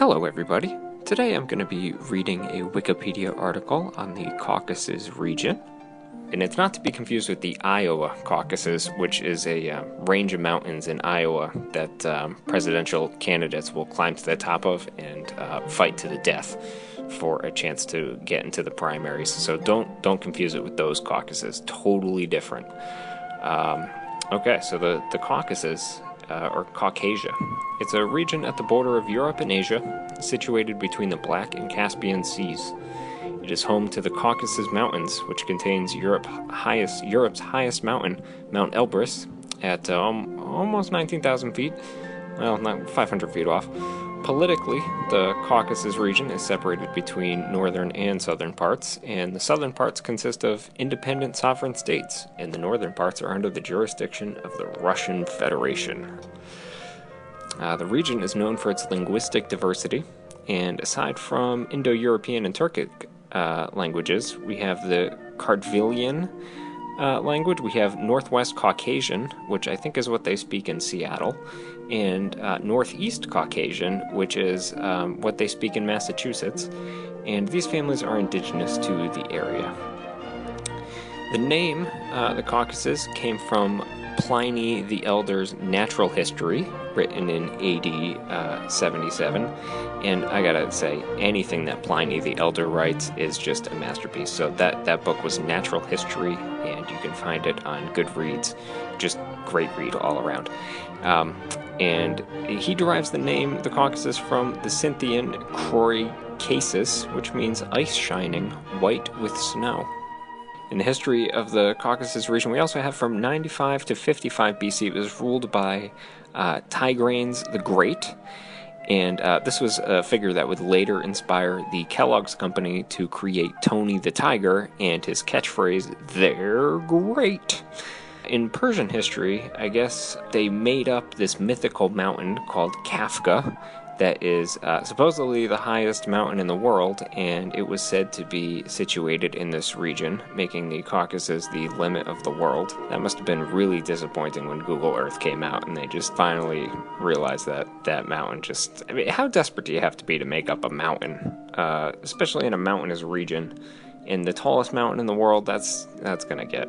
Hello everybody. Today I'm going to be reading a Wikipedia article on the Caucasus region. And it's not to be confused with the Iowa Caucasus, which is a range of mountains in Iowa that presidential candidates will climb to the top of and fight to the death for a chance to get into the primaries. So don't confuse it with those Caucasus. Totally different. Okay, so the Caucasus, or Caucasia. It's a region at the border of Europe and Asia, situated between the Black and Caspian Seas. It is home to the Caucasus Mountains, which contains Europe's highest mountain, Mount Elbrus, at almost 19,000 feet, well, not 500 feet off. Politically, the Caucasus region is separated between northern and southern parts, and the southern parts consist of independent sovereign states, and the northern parts are under the jurisdiction of the Russian Federation. The region is known for its linguistic diversity, and aside from Indo-European and Turkic languages, we have the Kartvelian language, we have Northwest Caucasian, which I think is what they speak in Seattle, and Northeast Caucasian, which is what they speak in Massachusetts, and these families are indigenous to the area. The name, the Caucasus, came from Pliny the Elder's Natural History, written in AD 77, and I gotta say, anything that Pliny the Elder writes is just a masterpiece. So that book was Natural History, and you can find it on Goodreads. Just great read all around. And he derives the name, the Caucasus, from the Scythian Caucasus, which means ice shining, white with snow. In the history of the Caucasus region, we also have from 95 to 55 BC, it was ruled by Tigranes the Great, and this was a figure that would later inspire the Kellogg's Company to create Tony the Tiger and his catchphrase, "They're great." In Persian history, I guess they made up this mythical mountain called Kafka that is supposedly the highest mountain in the world, and it was said to be situated in this region, making the Caucasus the limit of the world. That must have been really disappointing when Google Earth came out and they just finally realized that mountain just... I mean, how desperate do you have to be to make up a mountain, especially in a mountainous region? And the tallest mountain in the world, that's gonna get...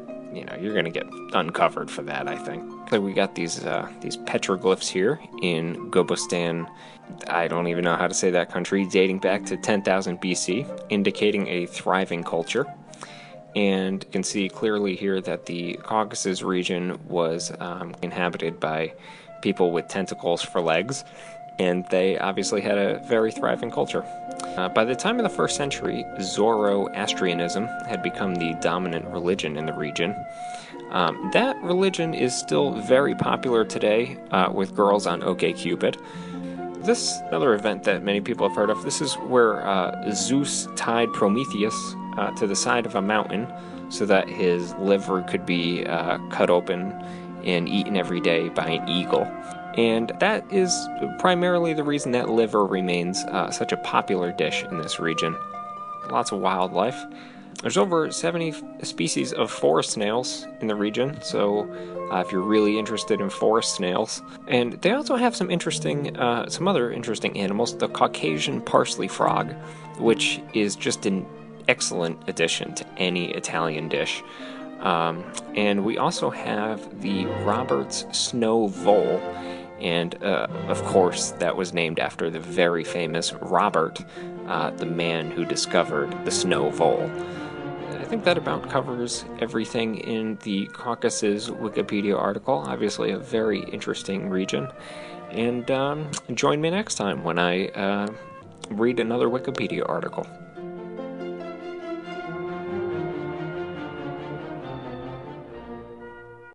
you're going to get uncovered for that, I think. So we got these petroglyphs here in Gobustan. I don't even know how to say that country, dating back to 10,000 BC, indicating a thriving culture. And you can see clearly here that the Caucasus region was inhabited by people with tentacles for legs, and they obviously had a very thriving culture. By the time of the 1st century, Zoroastrianism had become the dominant religion in the region. That religion is still very popular today with girls on OkCupid. This another event that many people have heard of. This is where Zeus tied Prometheus to the side of a mountain so that his liver could be cut open and eaten every day by an eagle. And that is primarily the reason that liver remains such a popular dish in this region. Lots of wildlife. There's over 70 species of forest snails in the region, so if you're really interested in forest snails. And they also have some other interesting animals. The Caucasian parsley frog, which is just an excellent addition to any Italian dish. And we also have the Robert's snow vole. And, of course, that was named after the very famous Robert, the man who discovered the snow vole. I think that about covers everything in the Caucasus Wikipedia article. Obviously a very interesting region. And join me next time when I read another Wikipedia article.